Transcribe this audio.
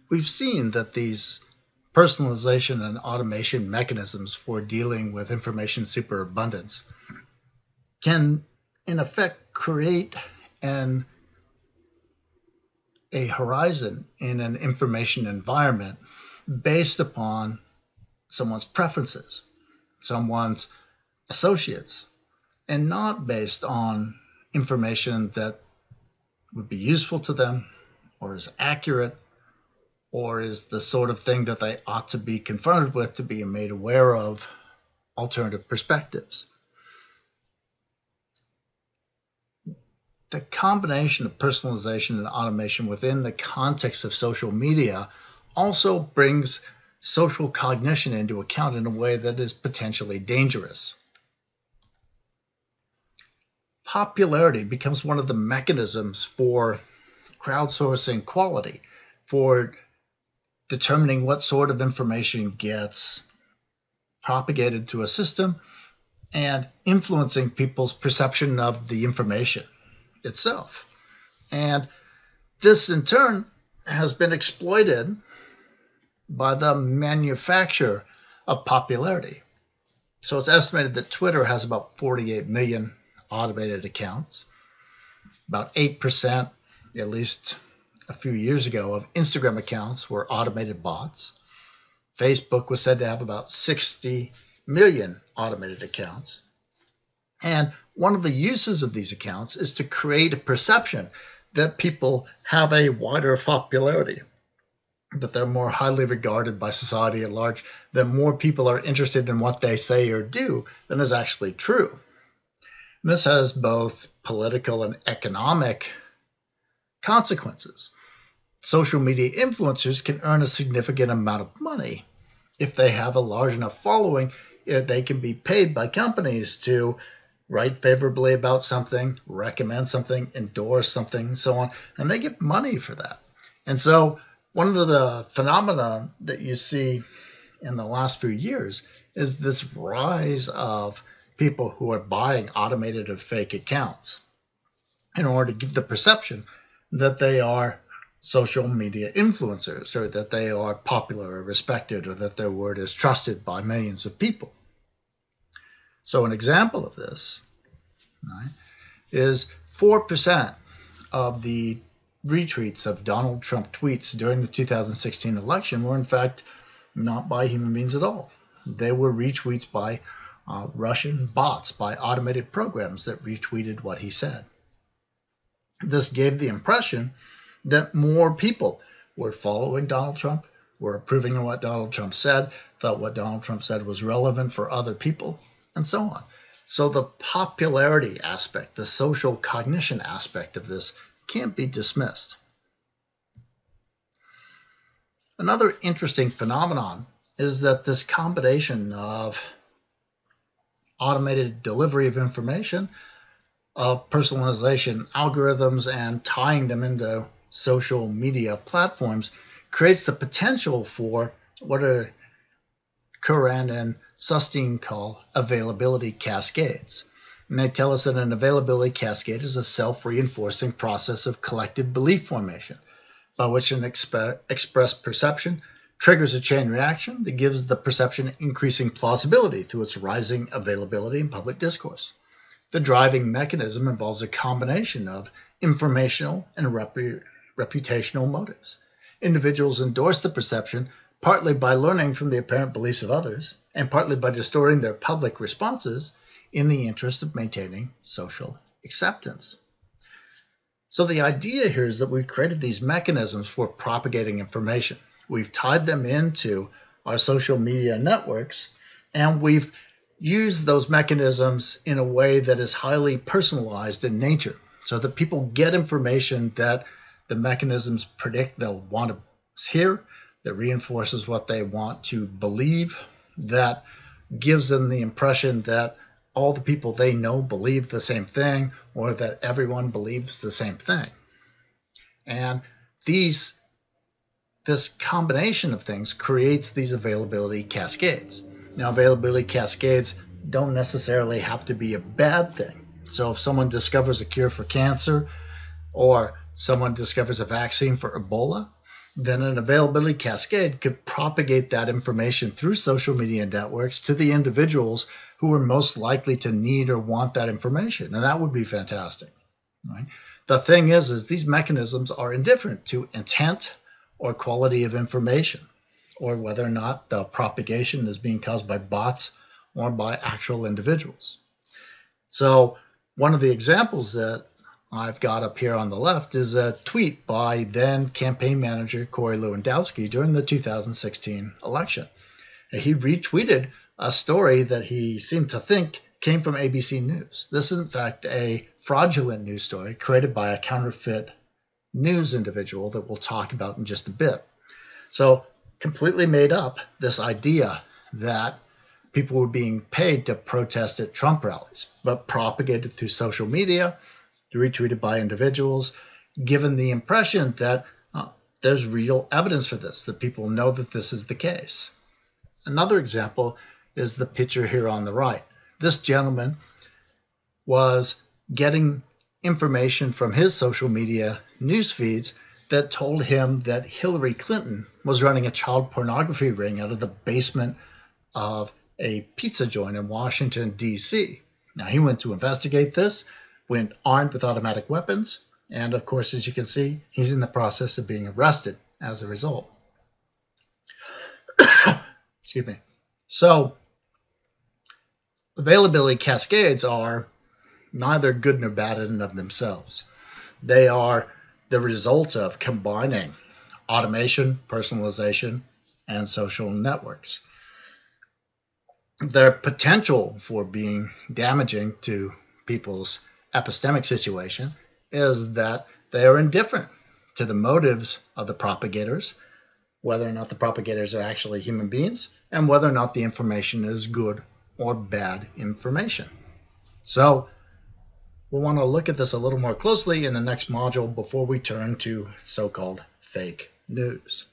we've seen that these personalization and automation mechanisms for dealing with information superabundance can, in effect, create a horizon in an information environment based upon someone's preferences, someone's associates, and not based on information that would be useful to them or is accurate or is the sort of thing that they ought to be confronted with to be made aware of alternative perspectives. The combination of personalization and automation within the context of social media also brings social cognition into account in a way that is potentially dangerous. Popularity becomes one of the mechanisms for crowdsourcing quality, for determining what sort of information gets propagated through a system and influencing people's perception of the information itself. And this, in turn, has been exploited by the manufacture of popularity. So it's estimated that Twitter has about 48 million automated accounts. About 8%, at least a few years ago, of Instagram accounts were automated bots. Facebook was said to have about 60 million automated accounts. And one of the uses of these accounts is to create a perception that people have a wider popularity, that they're more highly regarded by society at large, that more people are interested in what they say or do than is actually true. And this has both political and economic consequences. Social media influencers can earn a significant amount of money if they have a large enough following. If they can be paid by companies to write favorably about something, recommend something, endorse something, so on, and they get money for that. And so one of the phenomena that you see in the last few years is this rise of people who are buying automated or fake accounts in order to give the perception that they are social media influencers, or that they are popular or respected, or that their word is trusted by millions of people. So an example of this, right, is 4% of the retweets of Donald Trump tweets during the 2016 election were in fact not by human beings at all. They were retweets by Russian bots, by automated programs that retweeted what he said. This gave the impression that more people were following Donald Trump, were approving of what Donald Trump said, thought what Donald Trump said was relevant for other people, and so on. So the popularity aspect, the social cognition aspect of this can't be dismissed. Another interesting phenomenon is that this combination of automated delivery of information, of personalization algorithms, and tying them into social media platforms creates the potential for what Curran and Susstein call availability cascades. And they tell us that an availability cascade is a self-reinforcing process of collective belief formation by which an expressed perception triggers a chain reaction that gives the perception increasing plausibility through its rising availability in public discourse. The driving mechanism involves a combination of informational and reputational motives. Individuals endorse the perception partly by learning from the apparent beliefs of others, and partly by distorting their public responses in the interest of maintaining social acceptance. So the idea here is that we've created these mechanisms for propagating information. We've tied them into our social media networks, and we've used those mechanisms in a way that is highly personalized in nature, so that people get information that the mechanisms predict they'll want to hear, that reinforces what they want to believe, that gives them the impression that all the people they know believe the same thing, or that everyone believes the same thing. And this combination of things creates these availability cascades. Now, availability cascades don't necessarily have to be a bad thing. So if someone discovers a cure for cancer, or someone discovers a vaccine for Ebola, then an availability cascade could propagate that information through social media networks to the individuals who are most likely to need or want that information. And that would be fantastic. Right? The thing is these mechanisms are indifferent to intent or quality of information, or whether or not the propagation is being caused by bots or by actual individuals. So one of the examples that I've got up here on the left is a tweet by then campaign manager Corey Lewandowski during the 2016 election. And he retweeted a story that he seemed to think came from ABC News. This is, in fact, a fraudulent news story created by a counterfeit news individual that we'll talk about in just a bit. So completely made up this idea that people were being paid to protest at Trump rallies, but propagated through social media, retweeted by individuals, given the impression that there's real evidence for this, that people know that this is the case. Another example is the picture here on the right. This gentleman was getting information from his social media news feeds that told him that Hillary Clinton was running a child pornography ring out of the basement of a pizza joint in Washington, D.C. Now, he went to investigate this, went armed with automatic weapons, and of course, as you can see, he's in the process of being arrested as a result. Excuse me. So, availability cascades are neither good nor bad in and of themselves. They are the result of combining automation, personalization, and social networks. Their potential for being damaging to people's epistemic situation is that they are indifferent to the motives of the propagators, whether or not the propagators are actually human beings, and whether or not the information is good or bad information. So we'll want to look at this a little more closely in the next module before we turn to so-called fake news.